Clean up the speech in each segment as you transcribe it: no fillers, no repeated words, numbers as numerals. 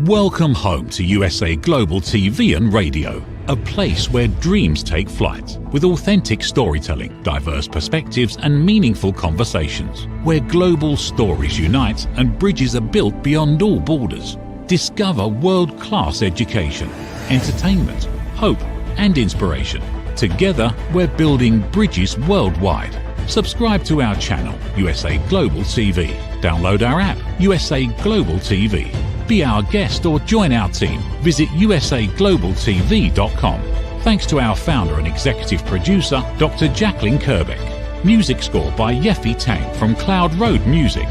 Welcome home to USA Global TV and Radio, a place where dreams take flight, with authentic storytelling, diverse perspectives and meaningful conversations, where global stories unite and bridges are built beyond all borders. Discover world-class education, entertainment, hope and inspiration. Together, we're building bridges worldwide. Subscribe to our channel, USA Global TV. Download our app, USA Global TV. Be our guest or join our team. Visit usaglobaltv.com. Thanks to our founder and executive producer, Dr. Jacqueline Kerbeck. Music score by Yeffy Tang from Cloud Road Music.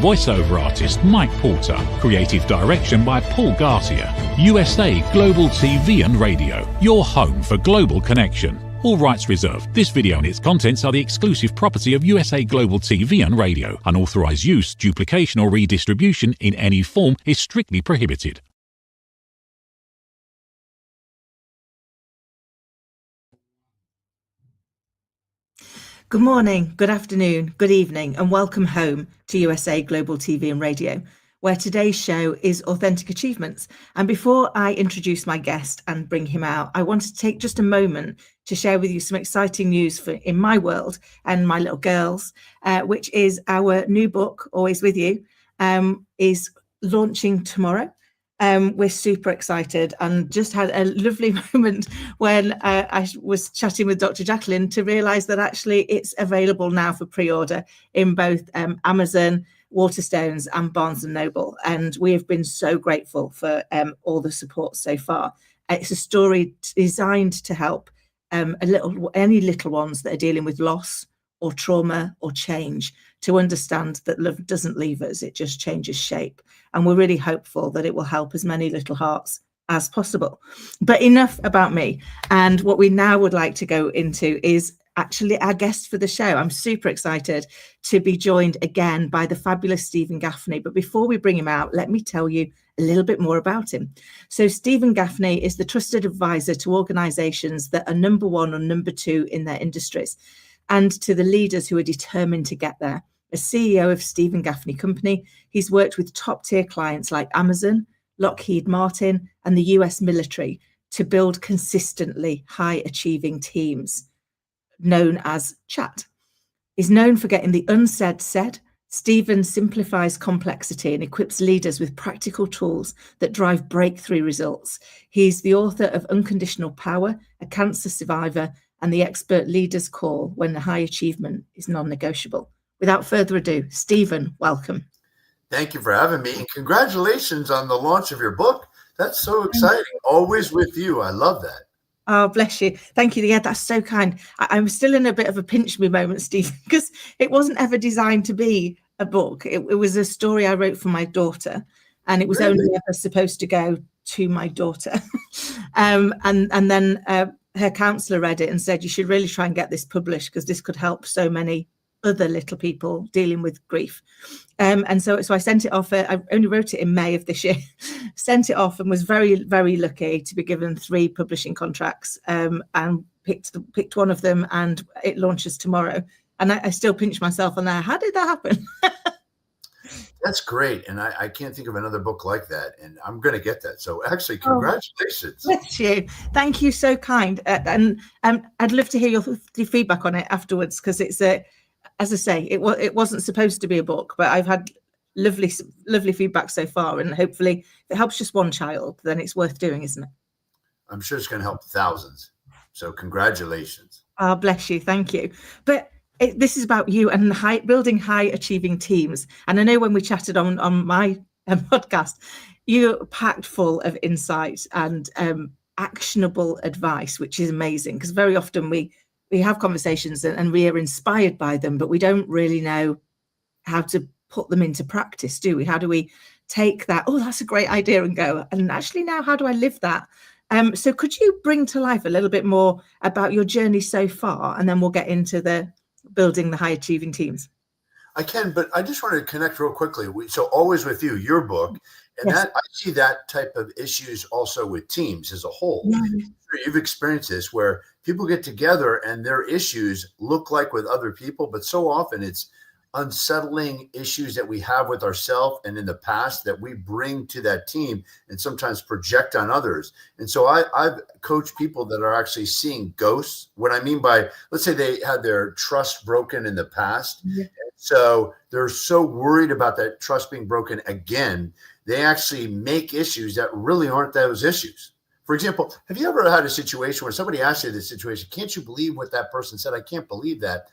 Voiceover artist Mike Porter. Creative direction by Paul Garcia. USA Global TV and Radio. Your home for global connection. All rights reserved. This video and its contents are the exclusive property of USA Global TV and Radio. Unauthorized use, duplication or redistribution in any form is strictly prohibited. Good morning, good afternoon, good evening, and welcome home to USA Global TV and Radio, where today's show is Authentic Achievements. And before I introduce my guest and bring him out, I want to take just a moment to share with you some exciting news in my world and my little girls, which is our new book, Always With You, is launching tomorrow. We're super excited and just had a lovely moment when I was chatting with Dr. Jacqueline to realise that actually it's available now for pre-order in both Amazon, Waterstones and Barnes & Noble. And we have been so grateful for all the support so far. It's a story designed to help any little ones that are dealing with loss or trauma or change to understand that love doesn't leave us, it just changes shape. And we're really hopeful that it will help as many little hearts as possible. But enough about me. And what we now would like to go into is actually our guest for the show. I'm super excited to be joined again by the fabulous Stephen Gaffney. But before we bring him out, let me tell you a little bit more about him. So Stephen Gaffney is the trusted advisor to organizations that are number one or number two in their industries, and to the leaders who are determined to get there. As CEO of Stephen Gaffney Company, he's worked with top tier clients like Amazon, Lockheed Martin, and the US military to build consistently high achieving teams, known as CHAT. He's known for getting the unsaid said. Stephen simplifies complexity and equips leaders with practical tools that drive breakthrough results. He's the author of Unconditional Power, a cancer survivor, and the expert leaders call when the high achievement is non-negotiable. Without further ado, Stephen, welcome. Thank you for having me, and congratulations on the launch of your book. That's so exciting. Always With You. I love that. Oh, bless you. Thank you. Yeah, that's so kind. I'm still in a bit of a pinch me moment, Steve, because it wasn't ever designed to be a book. It was a story I wrote for my daughter, and it was only ever supposed to go to my daughter. And then her counsellor read it and said, you should really try and get this published because this could help so many other little people dealing with grief. And so I sent it off. I only wrote it in May of this year, sent it off and was very, very lucky to be given 3 publishing contracts and picked one of them, and it launches tomorrow. And I still pinch myself on there. How did that happen? That's great. And I can't think of another book like that. And I'm going to get that. So actually, congratulations. Bless you. Thank you. So kind. And I'd love to hear your feedback on it afterwards, because it's as I say, it wasn't supposed to be a book, but I've had lovely feedback so far. And hopefully if it helps just one child, then it's worth doing, isn't it? I'm sure it's going to help thousands. So congratulations. Oh, bless you. Thank you. But this is about you and building high achieving teams. And I know when we chatted on my podcast, you're packed full of insight and actionable advice, which is amazing, because very often we have conversations and we are inspired by them, but we don't really know how to put them into practice, do we? How do we take that, oh, that's a great idea, and go, and actually now how do I live that? So could you bring to life a little bit more about your journey so far, and then we'll get into the building the high achieving teams? I can, but I just wanted to connect real quickly. So Always With You, your book, and yes. That I see that type of issues also with teams as a whole. Yeah. You've experienced this where people get together and their issues look like with other people, but so often it's unsettling issues that we have with ourselves and in the past that we bring to that team and sometimes project on others. And so I've coached people that are actually seeing ghosts. What I mean by, let's say they had their trust broken in the past. Yeah. So they're so worried about that trust being broken again, they actually make issues that really aren't those issues. For example, have you ever had a situation where somebody asks you this situation, can't you believe what that person said? I can't believe that.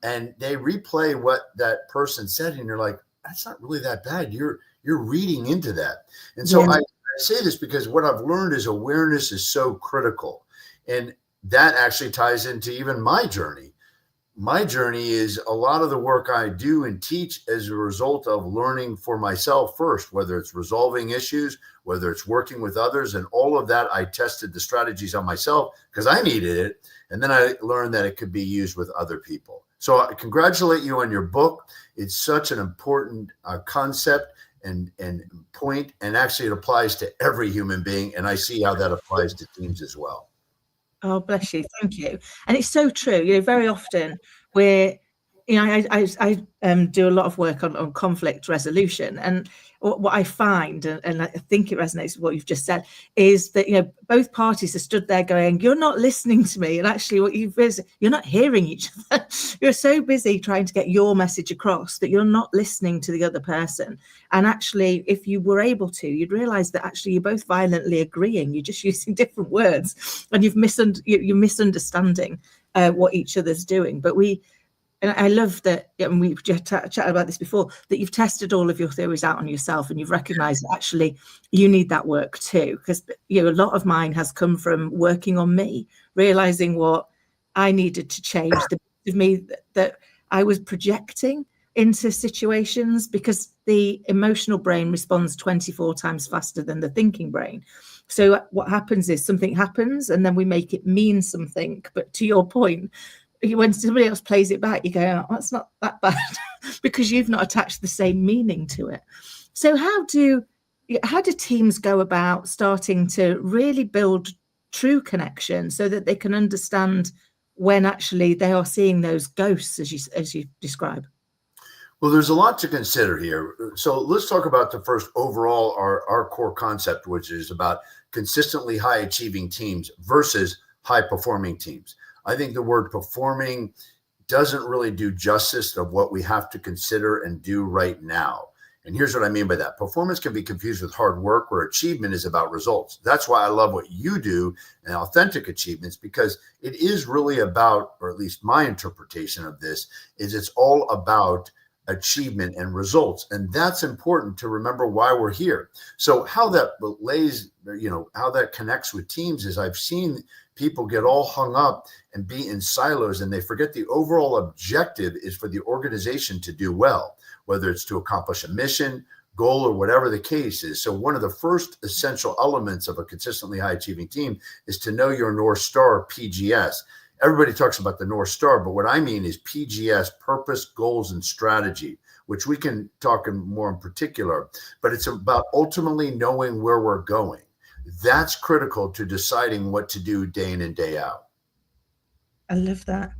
And they replay what that person said, and you're like, that's not really that bad. You're reading into that. And so I say this because what I've learned is awareness is so critical. And that actually ties into even my journey. My journey is a lot of the work I do and teach as a result of learning for myself first, whether it's resolving issues, whether it's working with others, and all of that. I tested the strategies on myself because I needed it. And then I learned that it could be used with other people. So I congratulate you on your book. It's such an important concept and point, and actually it applies to every human being. And I see how that applies to teams as well. Oh, bless you. Thank you. And it's so true. Very often we're, I do a lot of work on conflict resolution, and what I find, and I think it resonates with what you've just said, is that both parties are stood there going, "You're not listening to me," and actually, you're not hearing each other. You're so busy trying to get your message across that you're not listening to the other person. And actually, if you were able to, you'd realize that actually you're both violently agreeing. You're just using different words, and you're misunderstanding what each other's doing. But and I love that, and we've just chatted about this before, that you've tested all of your theories out on yourself, and you've recognized that actually you need that work too. Because a lot of mine has come from working on me, realizing what I needed to change, the bit of me that I was projecting into situations, because the emotional brain responds 24 times faster than the thinking brain. So what happens is something happens, and then we make it mean something. But to your point, when somebody else plays it back, you go, "Oh, that's not that bad," because you've not attached the same meaning to it. So how do teams go about starting to really build true connection so that they can understand when actually they are seeing those ghosts, as you describe? Well, there's a lot to consider here. So let's talk about the first overall, our core concept, which is about consistently high achieving teams versus high performing teams. I think the word performing doesn't really do justice of what we have to consider and do right now. And here's what I mean by that. Performance can be confused with hard work, where achievement is about results. That's why I love what you do and authentic achievements, because it is really about, or at least my interpretation of this, is it's all about achievement and results. And that's important to remember why we're here. So how that how that connects with teams is, I've seen people get all hung up and be in silos, and they forget the overall objective is for the organization to do well, whether it's to accomplish a mission, goal, or whatever the case is. So one of the first essential elements of a consistently high achieving team is to know your North Star, PGS. Everybody talks about the North Star, but what I mean is PGS, purpose, goals, and strategy, which we can talk more in particular, but it's about ultimately knowing where we're going. That's critical to deciding what to do day in and day out. I love that.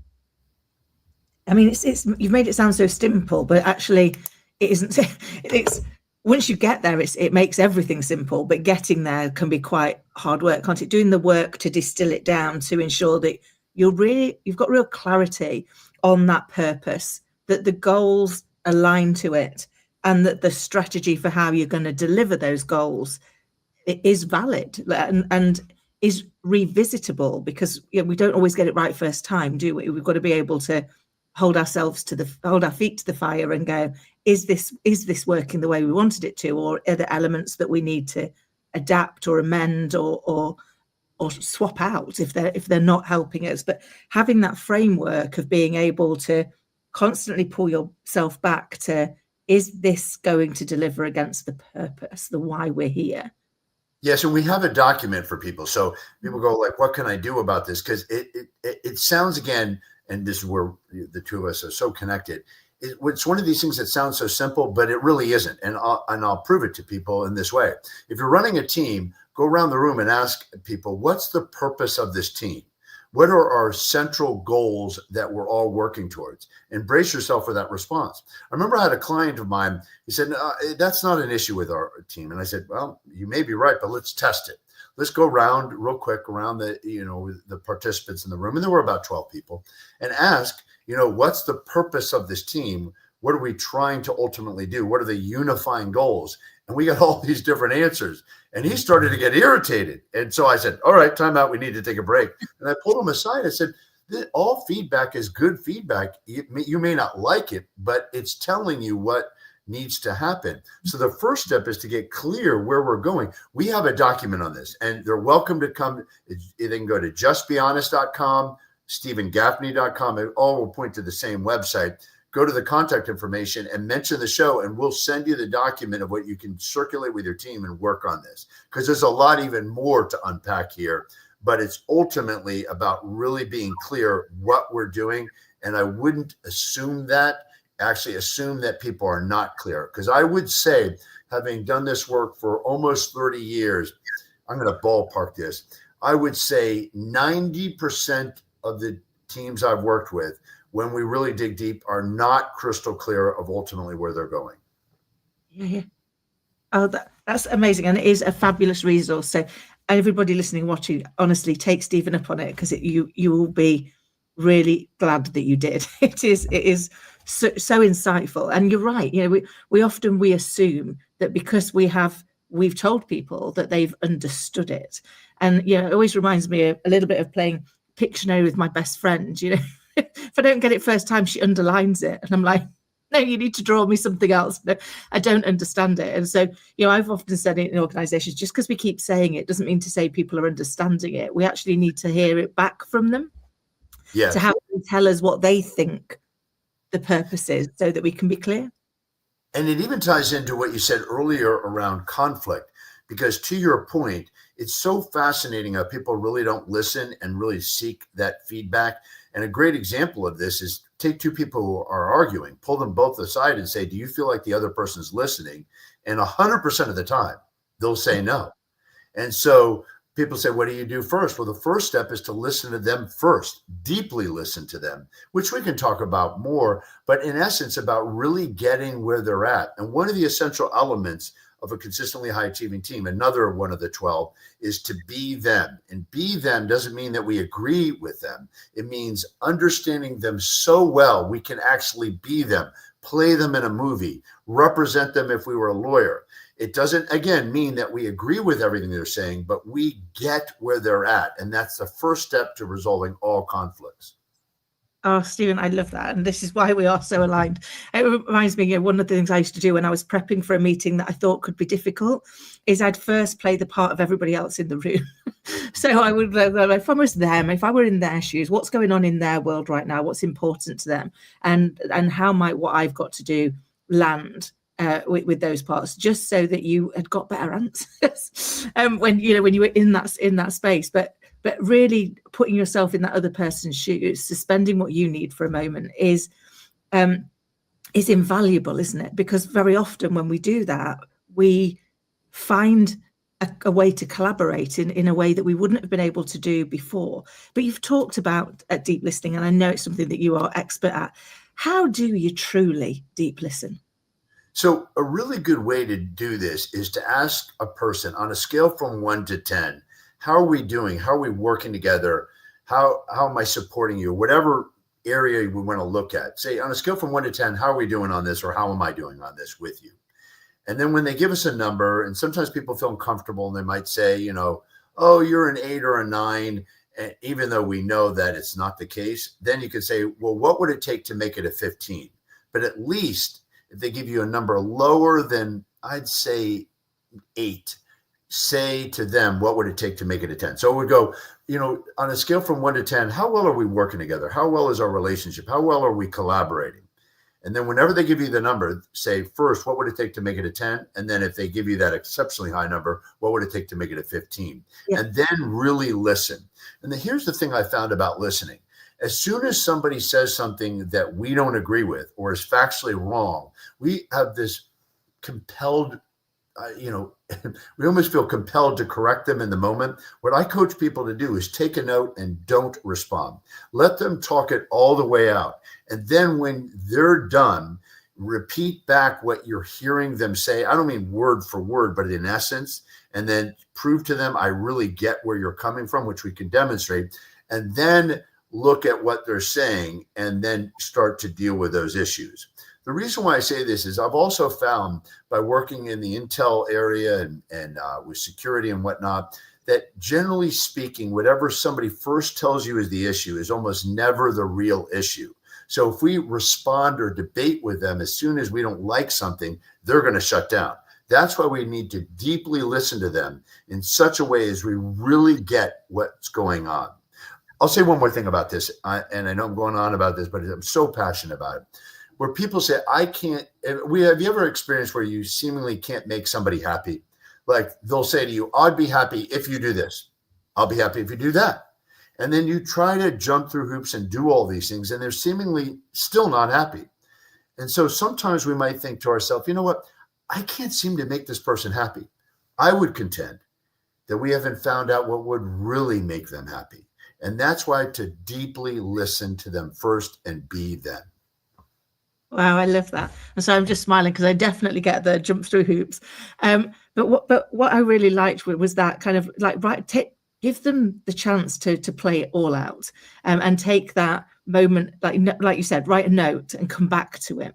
I mean, it's you've made it sound so simple, but actually it isn't. It's once you get there, it makes everything simple, but getting there can be quite hard work, can't it? Doing the work to distill it down to ensure that you've got real clarity on that purpose, that the goals align to it, and that the strategy for how you're going to deliver those goals is valid and is revisitable, because we don't always get it right first time, do we? We've got to be able to hold our feet to the fire and go, is this working the way we wanted it to, or are there elements that we need to adapt or amend or swap out if they're not helping us? But having that framework of being able to constantly pull yourself back to, is this going to deliver against the purpose, the why we're here? Yes, and we have a document for people. So people go like, what can I do about this? Because it sounds, again, and this is where the two of us are so connected. It's one of these things that sounds so simple, but it really isn't. And I'll prove it to people in this way. If you're running a team, go around the room and ask people, what's the purpose of this team? What are our central goals that we're all working towards? And brace yourself for that response. I remember I had a client of mine, he said, no, that's not an issue with our team. And I said, well, you may be right, but let's test it. Let's go around real quick around the participants in the room. And there were about 12 people, and ask, what's the purpose of this team? What are we trying to ultimately do? What are the unifying goals? And we got all these different answers. And he started to get irritated. And so I said, all right, time out. We need to take a break. And I pulled him aside. I said, all feedback is good feedback. You may not like it, but it's telling you what needs to happen. So the first step is to get clear where we're going. We have a document on this, and they're welcome to come. They can go to justbehonest.com, stephengaffney.com. It all will point to the same website. Go to the contact information and mention the show, and we'll send you the document of what you can circulate with your team and work on this, because there's a lot even more to unpack here, but it's ultimately about really being clear what we're doing. And I wouldn't assume that people are not clear, because I would say, having done this work for almost 30 years, I'm going to ballpark this. I would say 90% of the teams I've worked with, when we really dig deep, are not crystal clear of ultimately where they're going. Yeah. Oh, that's amazing. And it is a fabulous resource. So everybody listening, watching, honestly, take Stephen up on it, because you will be really glad that you did. It is so insightful. And you're right. We often assume that because we've told people that they've understood it. And, it always reminds me a little bit of playing Pictionary with my best friend. If I don't get it first time, she underlines it. And I'm like, no, you need to draw me something else. No, I don't understand it. And so, I've often said it in organizations, just because we keep saying it doesn't mean to say people are understanding it. We actually need to hear it back from them. Yes. To have them tell us what they think the purpose is, so that we can be clear. And it even ties into what you said earlier around conflict, because to your point, it's so fascinating how people really don't listen and really seek that feedback. And a great example of this is, take two people who are arguing, pull them both aside and say, do you feel like the other person's listening? And 100% of the time, they'll say no. And so people say, what do you do first? Well, the first step is to listen to them first, deeply listen to them, which we can talk about more, but in essence, about really getting where they're at. And one of the essential elements of a consistently high achieving team, another one of the 12, is to be them. And be them doesn't mean that we agree with them. It means understanding them so well we can actually be them, play them in a movie, represent them if we were a lawyer. It doesn't, again, mean that we agree with everything they're saying, but we get where they're at. And that's the first step to resolving all conflicts. Oh, Stephen, I love that. And this is why we are so aligned. It reminds me, one of the things I used to do when I was prepping for a meeting that I thought could be difficult is I'd first play the part of everybody else in the room. So I would, if I was them, if I were in their shoes, what's going on in their world right now? What's important to them? And how might what I've got to do land with those parts, just so that you had got better answers when you were in that space. But really putting yourself in that other person's shoes, suspending what you need for a moment is invaluable, isn't it? Because very often when we do that, we find a way to collaborate in a way that we wouldn't have been able to do before. But you've talked about deep listening, and I know it's something that you are expert at. How do you truly deep listen? So a really good way to do this is to ask a person on a scale from 1 to 10, how are we doing? How are we working together? How am I supporting you? Whatever area we want to look at. Say on a scale from 1 to 10, how are we doing on this, or how am I doing on this with you? And then when they give us a number, and sometimes people feel uncomfortable and they might say, oh, you're an 8 or a 9, and even though we know that it's not the case, then you could say, well, what would it take to make it a 15? But at least if they give you a number lower than, I'd say, 8, say to them, what would it take to make it a 10? So we go, on a scale from 1 to 10, how well are we working together? How well is our relationship? How well are we collaborating? And then whenever they give you the number, say first, what would it take to make it a 10? And then if they give you that exceptionally high number, what would it take to make it a 15? Yeah. And then really listen. And here's the thing I found about listening. As soon as somebody says something that we don't agree with or is factually wrong, we have this compelled we almost feel compelled to correct them in the moment. What I coach people to do is take a note and don't respond. Let them talk it all the way out. And then when they're done, repeat back what you're hearing them say. I don't mean word for word, but in essence, and then prove to them, I really get where you're coming from, which we can demonstrate. And then look at what they're saying and then start to deal with those issues. The reason why I say this is I've also found by working in the Intel area and with security and whatnot, that generally speaking, whatever somebody first tells you is the issue is almost never the real issue. So if we respond or debate with them, as soon as we don't like something, they're going to shut down. That's why we need to deeply listen to them in such a way as we really get what's going on. I'll say one more thing about this, and I know I'm going on about this, but I'm so passionate about it. Where people say, I can't, have you ever experienced where you seemingly can't make somebody happy? Like they'll say to you, I'd be happy if you do this. I'll be happy if you do that. And then you try to jump through hoops and do all these things, and they're seemingly still not happy. And so sometimes we might think to ourselves, you know what? I can't seem to make this person happy. I would contend that we haven't found out what would really make them happy. And that's why to deeply listen to them first and be them. Wow, I love that. And so I'm just smiling because I definitely get the jump through hoops. But what I really liked was that kind of like, give them the chance to play it all out, and take that moment, like you said, write a note and come back to it.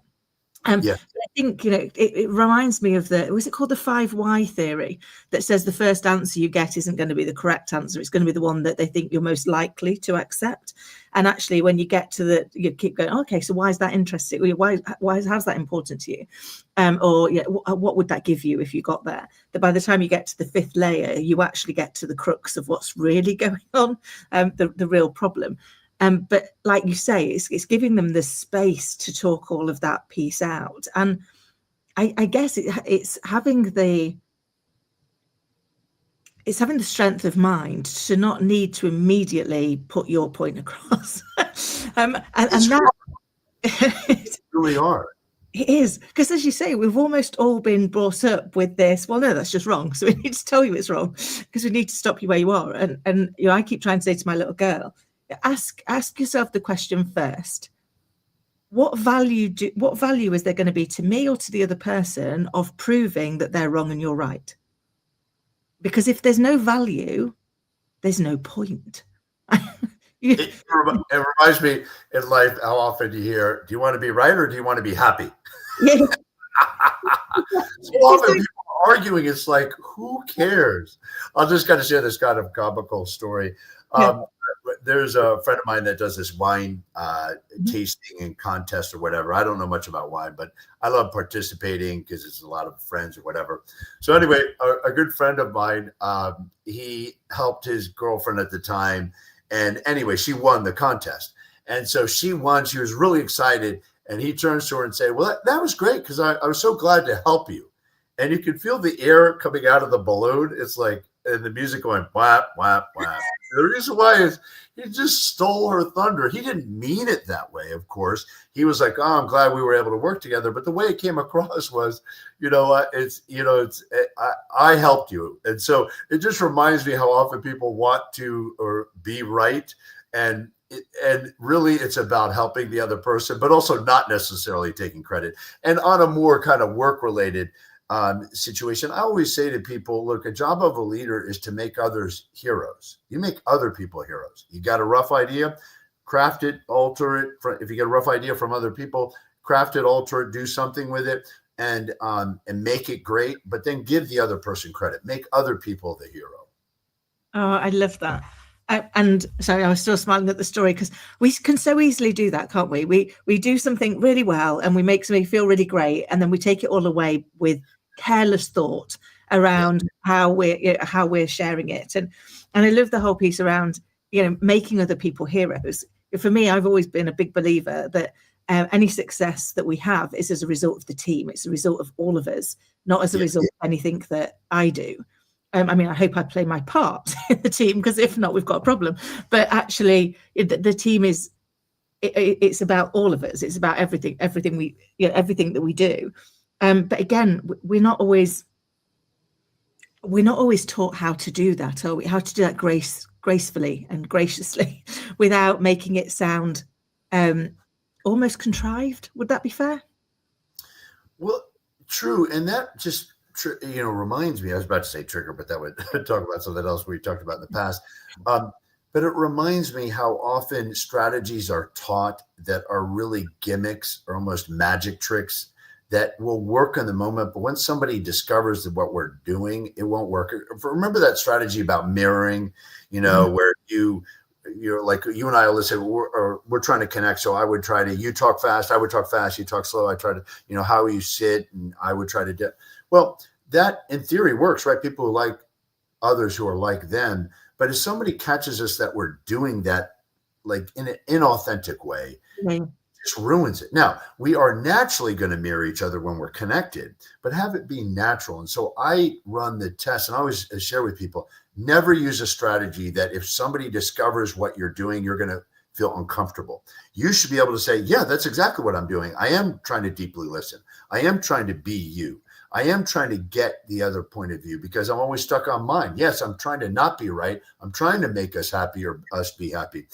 Yeah. I think, it reminds me of was it called the 5 why theory, that says the first answer you get isn't going to be the correct answer. It's going to be the one that they think you're most likely to accept. And actually, when you get to you keep going, okay, so why is that interesting? How's that important to you? What would that give you if you got there? That by the time you get to the 5th layer, you actually get to the crux of what's really going on, the real problem. But like you say, it's giving them the space to talk all of that piece out. And I guess it's having the strength of mind to not need to immediately put your point across. And that it really are. It is, because as you say, we've almost all been brought up with this. Well, no, that's just wrong. So we need to tell you it's wrong because we need to stop you where you are. And I keep trying to say to my little girl, ask yourself the question first. What value is there going to be to me or to the other person of proving that they're wrong and you're right? Because if there's no value, there's no point. It reminds me in life how often you hear, do you want to be right or do you want to be happy? Yeah. So often people are arguing, it's like, who cares? I'll just kind of share this kind of comical story. There's a friend of mine that does this wine tasting and contest or whatever. I don't know much about wine, but I love participating because it's a lot of friends or whatever. So anyway, a good friend of mine, he helped his girlfriend at the time. And anyway, she won the contest. And so she won. She was really excited. And he turns to her and said, well, that was great because I was so glad to help you. And you could feel the air coming out of the balloon. It's like, and the music going, whap, whap, whap. The reason why is he just stole her thunder. He didn't mean it that way, of course. He was like, oh, I'm glad we were able to work together. But the way it came across was, I helped you. And so it just reminds me how often people want to or be right. And really it's about helping the other person, but also not necessarily taking credit. And on a more kind of work-related situation, I always say to people, look, a job of a leader is to make others heroes. You make other people heroes. You got a rough idea, craft it, alter it. If you get a rough idea from other people, craft it, alter it, do something with it, and make it great. But then give the other person credit. Make other people the hero. Oh, I love that. And sorry, I was still smiling at the story because we can so easily do that, can't we? We do something really well and we make somebody feel really great, and then we take it all away with careless thought around how we're sharing it. And I love the whole piece around making other people heroes. For me, I've always been a big believer that any success that we have is as a result of the team. It's a result of all of us, not as a result of anything that I do. I hope I play my part in the team, because if not, we've got a problem. But actually, the team is it's about all of us. It's about everything that we do. But again, we're not always we're not always taught how to do that, are we? How to do that gracefully and graciously without making it sound almost contrived. Would that be fair? Well, true. And that just, reminds me, I was about to say trigger, but that would talk about something else we talked about in the past. But it reminds me how often strategies are taught that are really gimmicks or almost magic tricks that will work in the moment. But when somebody discovers that what we're doing, it won't work. Remember that strategy about mirroring, where you're like, you and I, let's say we're trying to connect. So I would try to, you talk fast, I would talk fast, you talk slow. I try to, how you sit, and I would try to well, that in theory works, right? People who like others who are like them. But if somebody catches us that we're doing that like in an inauthentic way, it just ruins it. Now, we are naturally going to mirror each other when we're connected, but have it be natural. And so I run the test, and I always share with people, never use a strategy that if somebody discovers what you're doing, you're going to feel uncomfortable. You should be able to say, yeah, that's exactly what I'm doing. I am trying to deeply listen. I am trying to be you. I am trying to get the other point of view because I'm always stuck on mine. Yes, I'm trying to not be right. I'm trying to make us happy or us be happy.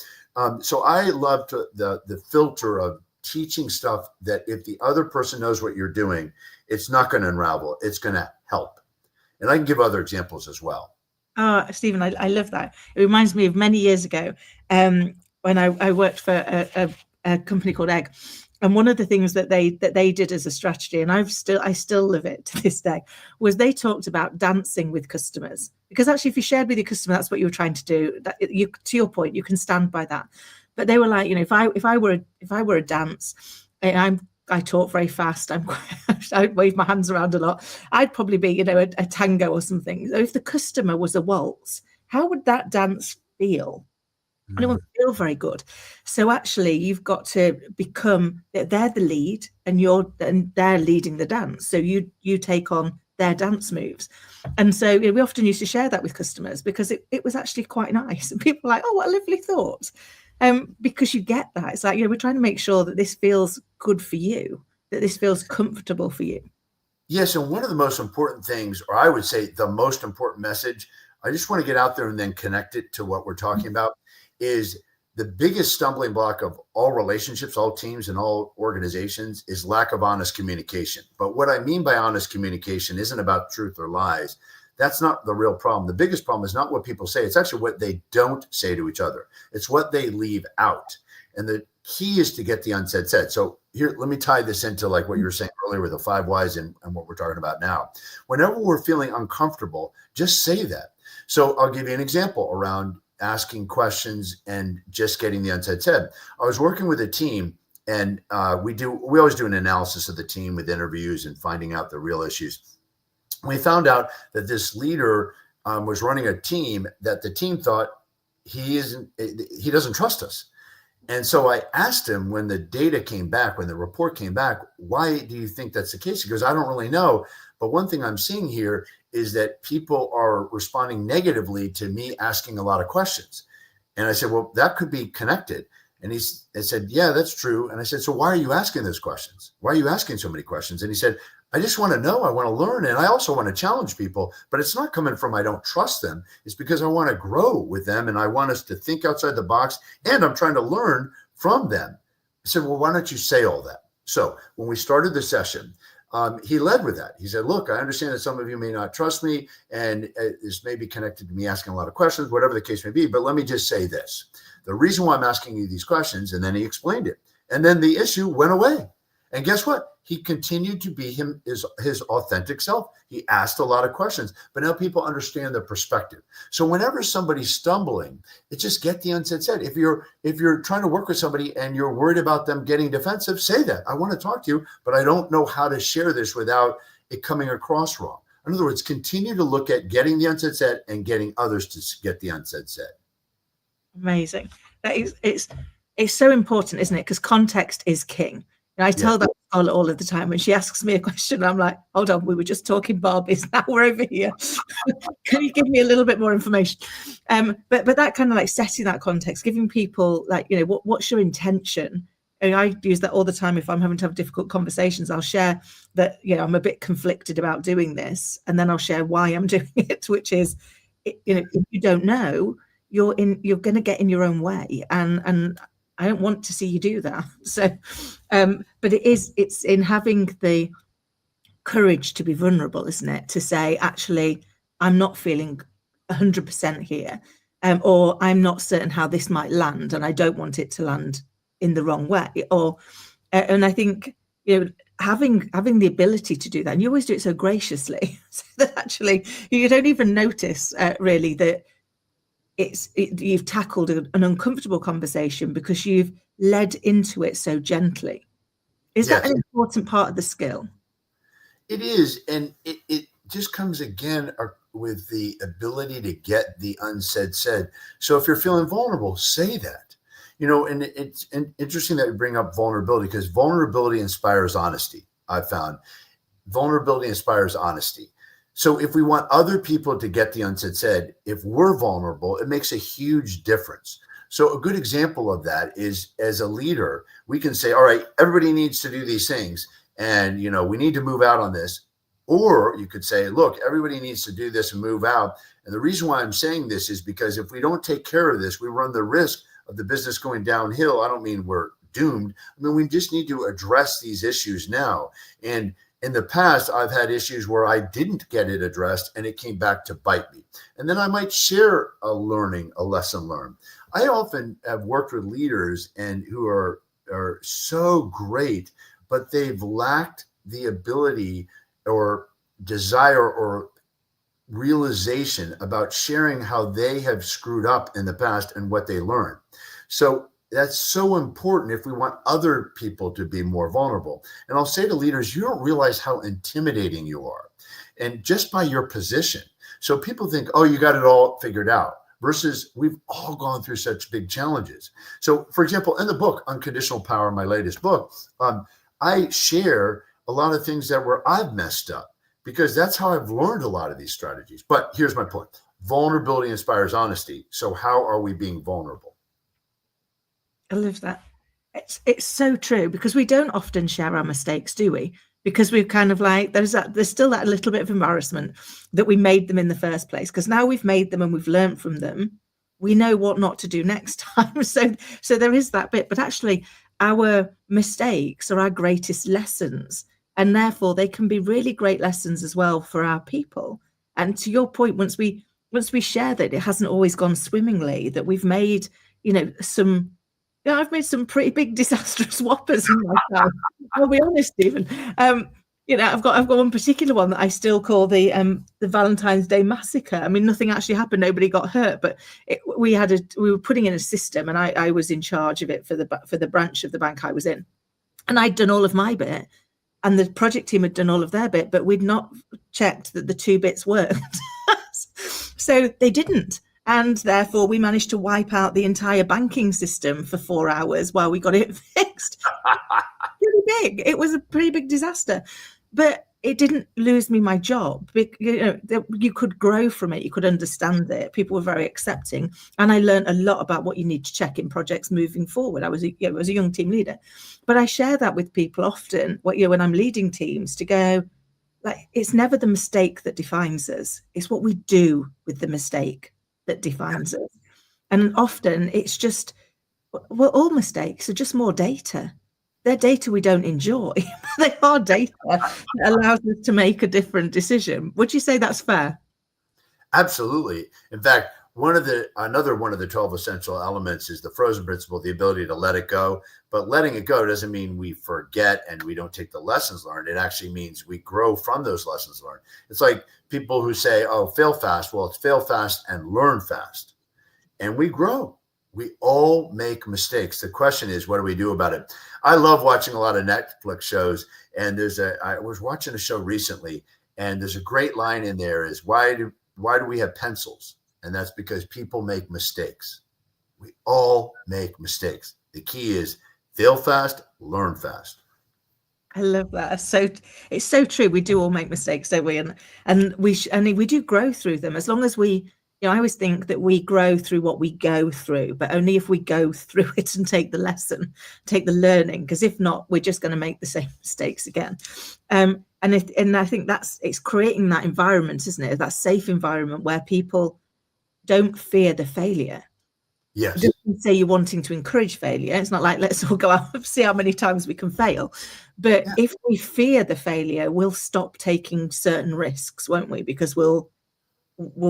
So I love the filter of teaching stuff that if the other person knows what you're doing, it's not going to unravel. It's going to help. And I can give other examples as well. Oh, Stephen, I love that. It reminds me of many years ago when I worked for a company called Egg. And one of the things that they did as a strategy, and I still live it to this day, was they talked about dancing with customers. Because actually, if you shared with your customer, that's what you were trying to do. That you, to your point, you can stand by that. But they were like, if I were a dance, I talk very fast. I wave my hands around a lot. I'd probably be, a tango or something. So if the customer was a waltz, how would that dance feel? And it won't feel very good. So actually, you've got to become, they're the lead, and they're leading the dance. So you take on their dance moves. And so we often used to share that with customers because it was actually quite nice. And people were like, oh, what a lovely thought. Because you get that. It's like, we're trying to make sure that this feels good for you, that this feels comfortable for you. Yes. And one of the most important things, or I would say the most important message, I just want to get out there and then connect it to what we're talking about, is the biggest stumbling block of all relationships, all teams, and all organizations is lack of honest communication. But what I mean by honest communication isn't about truth or lies. That's not the real problem. The biggest problem is not what people say. It's actually what they don't say to each other. It's what they leave out. And the key is to get the unsaid said. So here, let me tie this into like what you were saying earlier with the 5 whys and what we're talking about now. Whenever we're feeling uncomfortable, just say that. So I'll give you an example around asking questions and just getting the unsaid said. I was working with a team, and we always do an analysis of the team with interviews and finding out the real issues. We found out that this leader was running a team that the team thought he doesn't trust us. And so I asked him when the data came back, when the report came back, why do you think that's the case? He goes, I don't really know. But one thing I'm seeing here is that people are responding negatively to me asking a lot of questions. And I said, well, that could be connected. And he said, yeah, that's true. And I said, so why are you asking those questions? Why are you asking so many questions? And he said, I just want to know. I want to learn. And I also want to challenge people. But it's not coming from I don't trust them. It's because I want to grow with them. And I want us to think outside the box. And I'm trying to learn from them. I said, well, why don't you say all that? So when we started the session, he led with that. He said, look, I understand that some of you may not trust me, and this may be connected to me asking a lot of questions, whatever the case may be. But let me just say this. The reason why I'm asking you these questions, and then he explained it. And then the issue went away. And guess what? He continued to be his authentic self. He asked a lot of questions, but now people understand the perspective. So whenever somebody's stumbling, it's just get the unsaid said. If you're trying to work with somebody and you're worried about them getting defensive, say that. I want to talk to you, but I don't know how to share this without it coming across wrong. In other words, continue to look at getting the unsaid said and getting others to get the unsaid said. Amazing. That is, it's so important, isn't it? Because context is king. And I tell that all of the time when she asks me a question, I'm like, hold on, we were just talking Barbies, now we're over here. Can you give me a little bit more information? But that kind of like setting that context, giving people like, what's your intention? I use that all the time. If I'm having to have difficult conversations, I'll share that, I'm a bit conflicted about doing this, and then I'll share why I'm doing it, which is, if you don't know, you're going to get in your own way, and I don't want to see you do that. So, but it's in having the courage to be vulnerable, isn't it? To say, actually, I'm not feeling 100% here, or I'm not certain how this might land, and I don't want it to land in the wrong way. Or, and I think, having the ability to do that, and you always do it so graciously, so that actually you don't even notice really that you've tackled an uncomfortable conversation because you've led into it so gently. Is that an important part of the skill? It is, and it just comes again with the ability to get the unsaid said. So if you're feeling vulnerable, say that. And it's interesting that we bring up vulnerability, because vulnerability inspires honesty. I've found vulnerability inspires honesty. So if we want other people to get the unsaid said, if we're vulnerable, it makes a huge difference. So a good example of that is, as a leader, we can say, all right, everybody needs to do these things, and we need to move out on this. Or you could say, look, everybody needs to do this and move out. And the reason why I'm saying this is because if we don't take care of this, we run the risk of the business going downhill. I don't mean we're doomed. I mean, we just need to address these issues now. And in the past, I've had issues where I didn't get it addressed and it came back to bite me. And then I might share a lesson learned. I often have worked with leaders and who are so great, but they've lacked the ability or desire or realization about sharing how they have screwed up in the past and what they learned. So that's so important if we want other people to be more vulnerable. And I'll say to leaders, you don't realize how intimidating you are, and just by your position. So people think, oh, you got it all figured out, versus we've all gone through such big challenges. So, for example, in the book, Unconditional Power, my latest book, I share a lot of things that I've messed up, because that's how I've learned a lot of these strategies. But here's my point. Vulnerability inspires honesty. So how are we being vulnerable? I love that. It's so true, because we don't often share our mistakes, do we? Because we're kind of like, there's still that little bit of embarrassment that we made them in the first place, because now we've made them and we've learned from them, we know what not to do next time. So there is that bit, but actually our mistakes are our greatest lessons, and therefore they can be really great lessons as well for our people. And to your point, once we share that it hasn't always gone swimmingly, that we've made, I've made some pretty big disastrous whoppers in my time. I'll be honest, Stephen. I've got one particular one that I still call the Valentine's Day massacre. I mean, nothing actually happened, nobody got hurt, but we were putting in a system, and I was in charge of it for the branch of the bank I was in, and I'd done all of my bit, and the project team had done all of their bit, but we'd not checked that the two bits worked. So they didn't. And therefore, we managed to wipe out the entire banking system for 4 hours while we got it fixed. Pretty big. It was a pretty big disaster. But it didn't lose me my job. You could grow from it. You could understand it. People were very accepting. And I learned a lot about what you need to check in projects moving forward. I was a young team leader. But I share that with people often, when I'm leading teams, to go, like, it's never the mistake that defines us. It's what we do with the mistake that defines us. And often it's just, all mistakes are just more data. They're data we don't enjoy. They are data that allows us to make a different decision. Would you say that's fair? Absolutely. In fact, another one of the 12 essential elements is the frozen principle, the ability to let it go. But letting it go doesn't mean we forget and we don't take the lessons learned. It actually means we grow from those lessons learned. It's like people who say, oh, fail fast. Well, it's fail fast and learn fast. And we grow. We all make mistakes. The question is, what do we do about it? I love watching a lot of Netflix shows. And I was watching a show recently, and there's a great line in there is, why do we have pencils? And that's because people make mistakes. We all make mistakes. The key is fail fast, learn fast. I love that. So it's so true. We do all make mistakes, don't we? And we do grow through them, as long as we I always think that we grow through what we go through, but only if we go through it and take the lesson, take the learning, because if not, we're just going to make the same mistakes again. And I think it's creating that environment, isn't it? That safe environment where people don't fear the failure. Yes. It doesn't say you're wanting to encourage failure. It's not like, let's all go out and see how many times we can fail. But if we fear the failure, we'll stop taking certain risks, won't we? Because we'll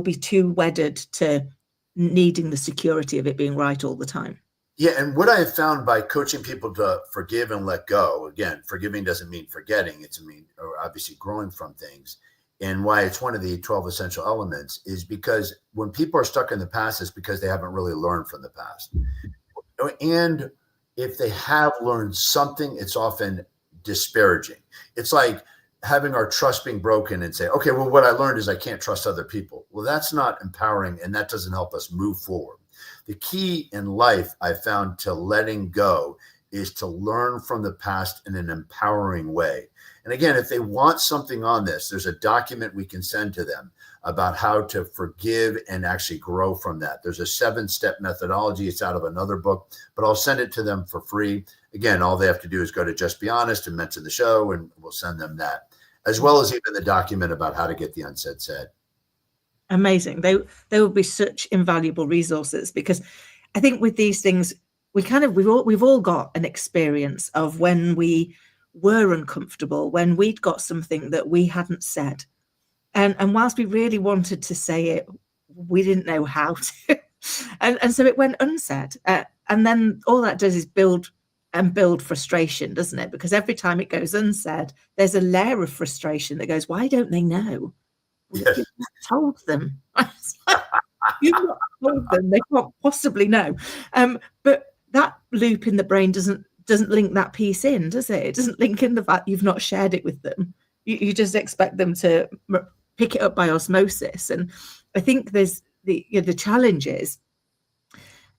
be too wedded to needing the security of it being right all the time. Yeah. And what I have found by coaching people to forgive and let go, again, forgiving doesn't mean forgetting. Or obviously growing from things. And why it's one of the 12 essential elements is because when people are stuck in the past, it's because they haven't really learned from the past. And if they have learned something, it's often disparaging. It's like having our trust being broken and say, okay, well, what I learned is I can't trust other people. Well, that's not empowering, and that doesn't help us move forward. The key in life I found to letting go is to learn from the past in an empowering way. And again, if they want something on this, there's a document we can send to them about how to forgive and actually grow from that. There's a 7-step methodology. It's out of another book, but I'll send it to them for free. Again, all they have to do is go to Just Be Honest and mention the show, and we'll send them that, as well as even the document about how to get the unsaid said. Amazing. They will be such invaluable resources, because I think with these things, we've all got an experience of when we were uncomfortable, when we'd got something that we hadn't said. And whilst we really wanted to say it, we didn't know how to. and so it went unsaid. And then all that does is build frustration, doesn't it? Because every time it goes unsaid, there's a layer of frustration that goes, why don't they know? Yes. You've not told them. You've not told them. They can't possibly know. But that loop in the brain doesn't link that piece in, does it? It doesn't link in the fact you've not shared it with them. You just expect them to pick it up by osmosis. And I think there's the challenge is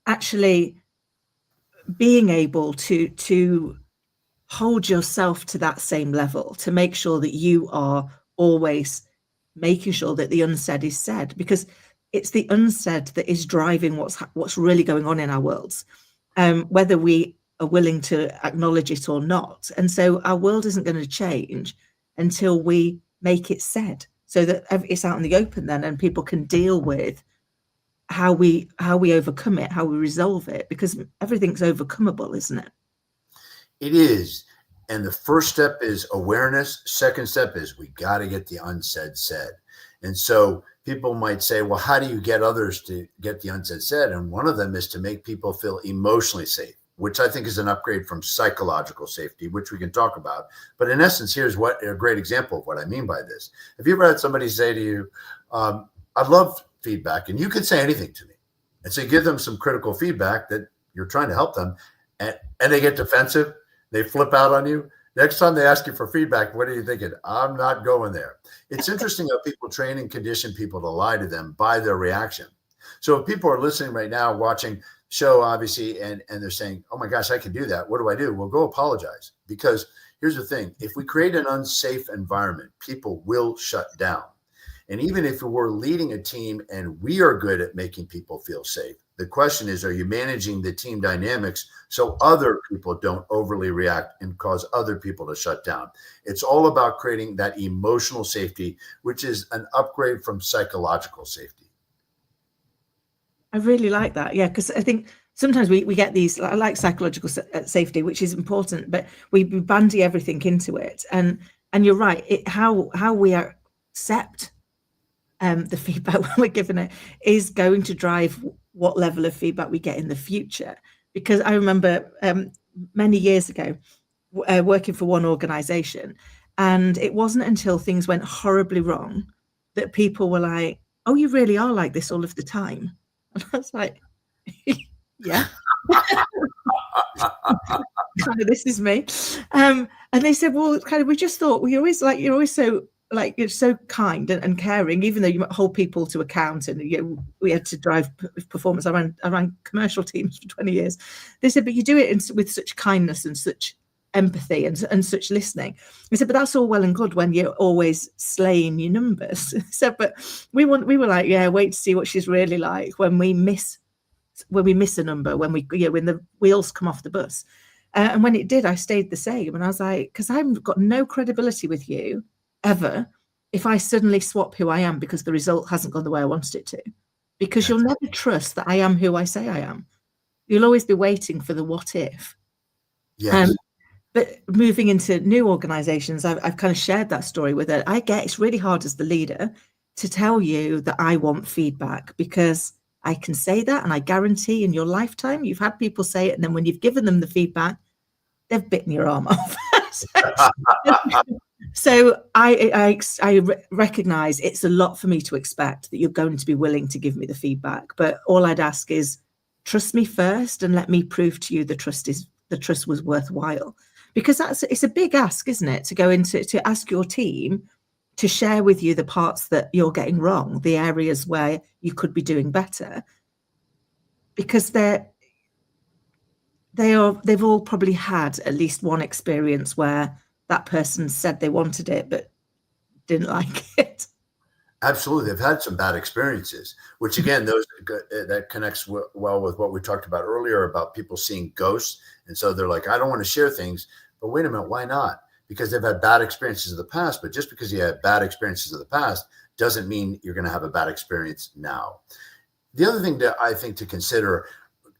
actually being able to hold yourself to that same level, to make sure that you are always making sure that the unsaid is said, because it's the unsaid that is driving what's really going on in our worlds, whether we are willing to acknowledge it or not. And so our world isn't going to change until we make it said, so that it's out in the open then, and people can deal with how we overcome it, how we resolve it, because everything's overcomable, isn't it? It is. And the first step is awareness. Second step is we got to get the unsaid said. And so people might say, well, how do you get others to get the unsaid said? And one of them is to make people feel emotionally safe, which I think is an upgrade from psychological safety, which we can talk about. But in essence, here's what a great example of what I mean by this. Have you ever had somebody say to you, I'd love feedback, and you can say anything to me. And so you give them some critical feedback that you're trying to help them, and they get defensive. They flip out on you. Next time they ask you for feedback, what are you thinking? I'm not going there. It's interesting how people train and condition people to lie to them by their reaction. So if people are listening right now, watching show, obviously, and they're saying, oh my gosh, I can do that. What do I do? Well, go apologize. Because here's the thing. If we create an unsafe environment, people will shut down. And even if we're leading a team and we are good at making people feel safe, the question is, are you managing the team dynamics so other people don't overly react and cause other people to shut down? It's all about creating that emotional safety, which is an upgrade from psychological safety. I really like that. Yeah, because I think sometimes we get these, I like psychological safety, which is important, but we bandy everything into it. And you're right, how we accept the feedback when we're given it is going to drive what level of feedback we get in the future. Because I remember many years ago working for one organization, and it wasn't until things went horribly wrong that people were like, oh, you really are like this all of the time. And I was like, yeah. Kind of, this is me. And they said, well, kind of, we just thought you're always so like, you're so kind and caring, even though you hold people to account, and we had to drive performance. I ran commercial teams for 20 years. They said, but you do it with such kindness and such empathy and such listening. He said, but that's all well and good when you're always slaying your numbers. He said, but we were like, yeah, wait to see what she's really like when we miss a number, when the wheels come off the bus. And when it did, I stayed the same. And I was like, because I've got no credibility with you ever if I suddenly swap who I am because the result hasn't gone the way I wanted it to. Because you'll never trust that I am who I say I am. You'll always be waiting for the what if. Yes. But moving into new organizations, I've kind of shared that story with her. I get it's really hard as the leader to tell you that I want feedback, because I can say that, and I guarantee in your lifetime you've had people say it, and then when you've given them the feedback, they've bitten your arm off. So I recognize it's a lot for me to expect that you're going to be willing to give me the feedback, but all I'd ask is trust me first and let me prove to you the trust was worthwhile. Because it's a big ask, isn't it, to go into to ask your team to share with you the parts that you're getting wrong, the areas where you could be doing better, because they've all probably had at least one experience where that person said they wanted it but didn't like it. Absolutely. They've had some bad experiences, which again, that connects well with what we talked about earlier about people seeing ghosts. And so they're like, I don't want to share things, but wait a minute, why not? Because they've had bad experiences of the past, but just because you had bad experiences of the past doesn't mean you're going to have a bad experience now. The other thing that I think to consider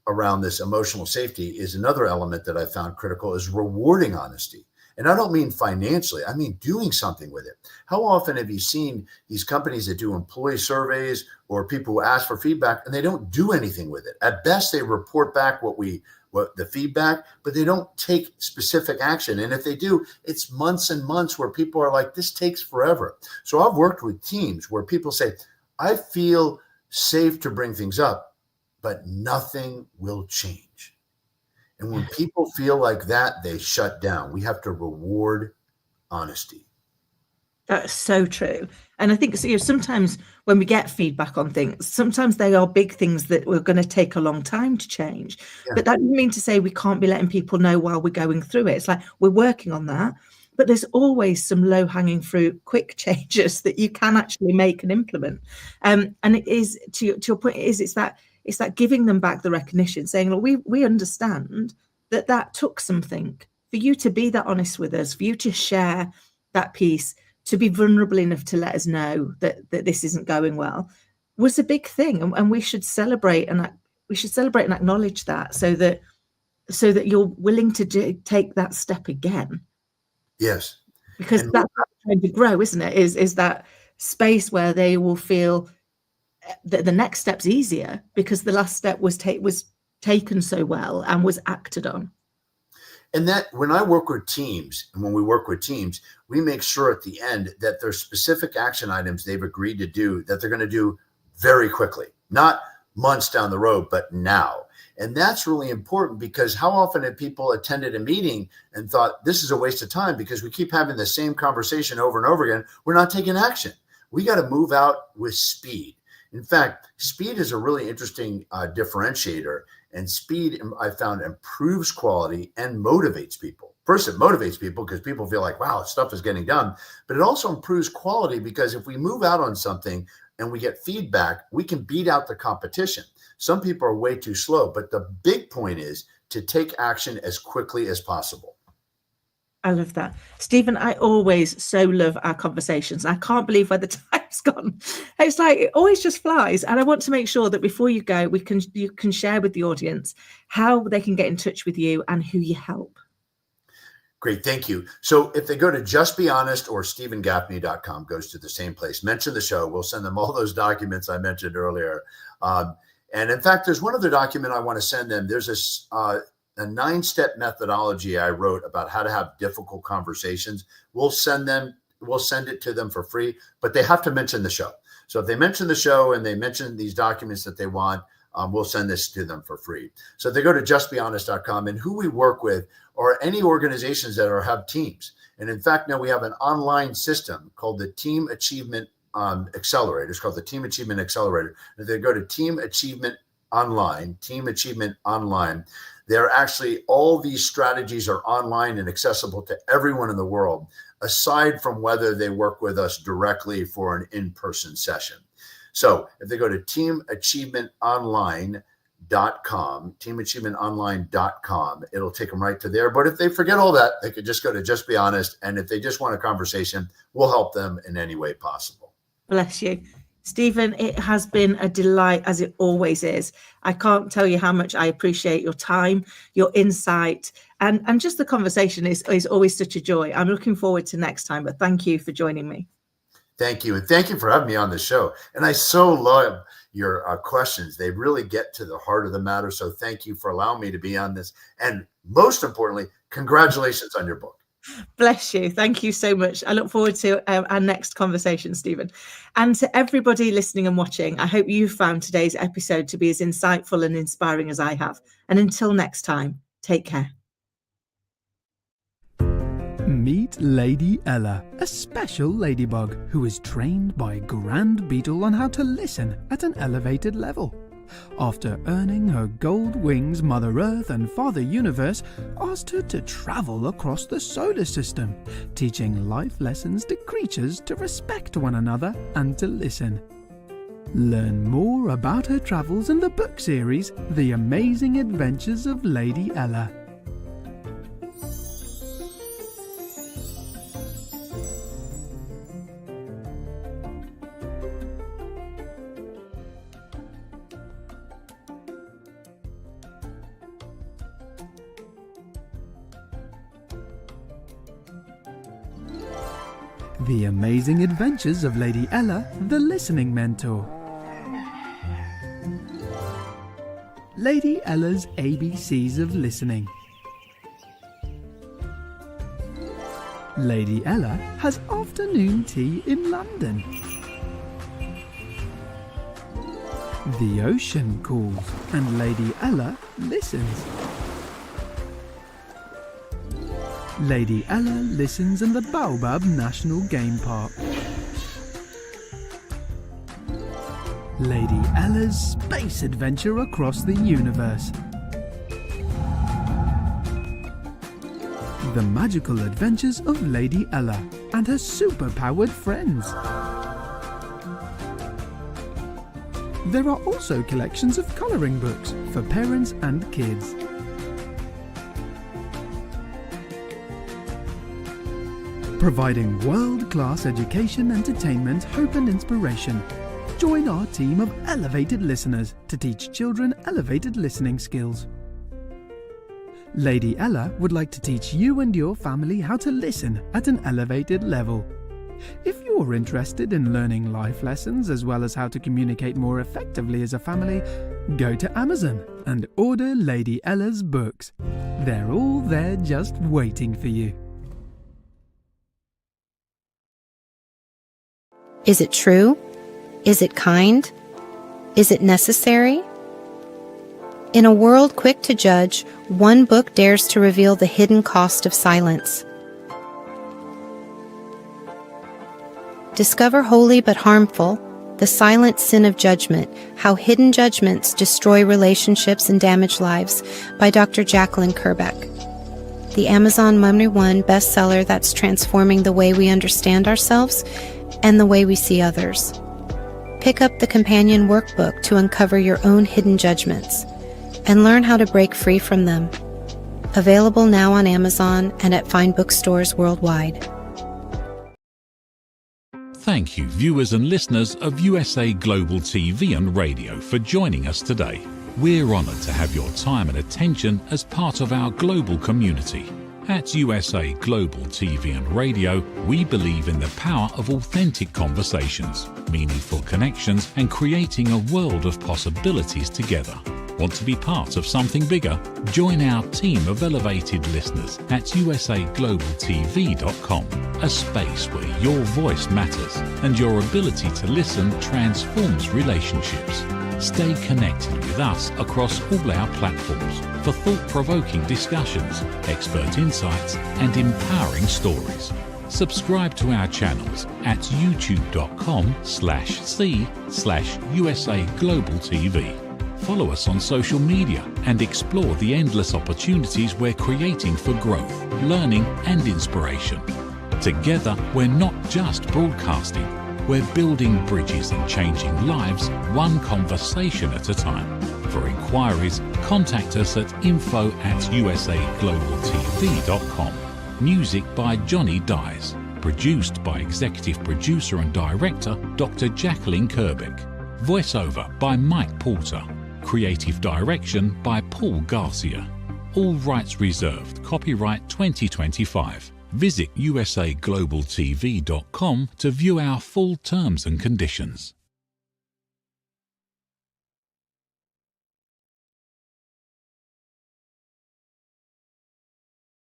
around this emotional safety is another element that I found critical is rewarding honesty. And I don't mean financially, I mean doing something with it. How often have you seen these companies that do employee surveys or people who ask for feedback and they don't do anything with it? At best, they report back what the feedback, but they don't take specific action. And if they do, it's months and months where people are like, this takes forever. So I've worked with teams where people say, I feel safe to bring things up, but nothing will change. And when people feel like that, they shut down. We have to reward honesty. That's so true. And I think sometimes when we get feedback on things, sometimes they are big things that we're going to take a long time to change. Yeah. But that doesn't mean to say we can't be letting people know while we're going through it. It's like we're working on that, but there's always some low-hanging fruit, quick changes that you can actually make and implement. And it is, to your point, it's that giving them back the recognition, saying, look, we understand that took something for you to be that honest with us, for you to share that piece, to be vulnerable enough to let us know that this isn't going well, was a big thing, and we should celebrate and acknowledge that, so that you're willing to take that step again. Yes, because that's what we're trying to grow, isn't it? Is that space where they will feel that the next step's easier because the last step was taken so well and was acted on. And that when I work with teams, and when we work with teams, we make sure at the end that there's specific action items they've agreed to do that they're going to do very quickly, not months down the road, but now. And that's really important, because how often have people attended a meeting and thought this is a waste of time because we keep having the same conversation over and over again. We're not taking action. We got to move out with speed. In fact, speed is a really interesting differentiator, and speed, I found, improves quality and motivates people. First, it motivates people because people feel like, wow, stuff is getting done, but it also improves quality because if we move out on something and we get feedback, we can beat out the competition. Some people are way too slow, but the big point is to take action as quickly as possible. I love that. Stephen, I always so love our conversations. I can't believe where the time's gone. It's like it always just flies. And I want to make sure that before you go, you can share with the audience how they can get in touch with you and who you help. Great, thank you. So if they go to justbehonest or stephengaffney.com, goes to the same place, mention the show, we'll send them all those documents I mentioned earlier. And in fact, there's one other document I want to send them. There's a 9-step methodology I wrote about how to have difficult conversations. We'll send it to them for free, but they have to mention the show. So if they mention the show and they mention these documents that they want, we'll send this to them for free. So if they go to justbehonest.com, and who we work with are any organizations that have teams. And in fact, now we have an online system called the Team Achievement Accelerator. It's called the Team Achievement Accelerator. If they go to Online, Team Achievement Online. They're actually, all these strategies are online and accessible to everyone in the world, aside from whether they work with us directly for an in-person session. So if they go to teamachievementonline.com, it'll take them right to there. But if they forget all that, they could just go to Just Be Honest. And if they just want a conversation, we'll help them in any way possible. Bless you. Stephen, it has been a delight, as it always is. I can't tell you how much I appreciate your time, your insight, and just the conversation is always such a joy. I'm looking forward to next time, but thank you for joining me. Thank you. And thank you for having me on the show. And I so love your questions. They really get to the heart of the matter. So thank you for allowing me to be on this. And most importantly, congratulations on your book. Bless you. Thank you so much. I look forward to our next conversation, Stephen. And to everybody listening and watching, I hope you found today's episode to be as insightful and inspiring as I have. And until next time, take care. Meet Lady Ella, a special ladybug who is trained by Grand Beetle on how to listen at an elevated level. After earning her gold wings, Mother Earth and Father Universe asked her to travel across the solar system, teaching life lessons to creatures to respect one another and to listen. Learn more about her travels in the book series, The Amazing Adventures of Lady Ella. The Amazing Adventures of Lady Ella, the Listening Mentor. Lady Ella's ABCs of Listening. Lady Ella has afternoon tea in London. The ocean calls and Lady Ella listens. Lady Ella listens in the Baobab National Game Park. Lady Ella's space adventure across the universe. The magical adventures of Lady Ella and her super-powered friends. There are also collections of colouring books for parents and kids. Providing world-class education, entertainment, hope and inspiration. Join our team of elevated listeners to teach children elevated listening skills. Lady Ella would like to teach you and your family how to listen at an elevated level. If you're interested in learning life lessons as well as how to communicate more effectively as a family, go to Amazon and order Lady Ella's books. They're all there just waiting for you. Is it true? Is it kind? Is it necessary? In a world quick to judge, one book dares to reveal the hidden cost of silence. Discover Holy but Harmful, The Silent Sin of Judgment, How Hidden Judgments Destroy Relationships and Damage Lives by Dr. Jacqueline Kerbeck. The Amazon #1 bestseller that's transforming the way we understand ourselves and the way we see others. Pick up the companion workbook to uncover your own hidden judgments and learn how to break free from them. Available now on Amazon and at fine bookstores worldwide. Thank you, viewers and listeners of USA Global TV and Radio, for joining us today. We're honoured to have your time and attention as part of our global community. At USA Global TV and Radio, we believe in the power of authentic conversations, meaningful connections, and creating a world of possibilities together. Want to be part of something bigger? Join our team of elevated listeners at usaglobaltv.com, a space where your voice matters and your ability to listen transforms relationships. Stay connected with us across all our platforms for thought-provoking discussions, expert insights, and empowering stories. Subscribe to our channels at youtube.com/c/USA Global TV. Follow us on social media and explore the endless opportunities we're creating for growth, learning and inspiration. Together, we're not just broadcasting, we're building bridges and changing lives one conversation at a time. For inquiries, contact us at info@usaglobaltv.com. Music by Johnny Dyes. Produced by Executive Producer and Director Dr. Jacqueline Kerbeck. Voiceover by Mike Porter. Creative Direction by Paul Garcia. All rights reserved. Copyright 2025. Visit usaglobaltv.com to view our full terms and conditions.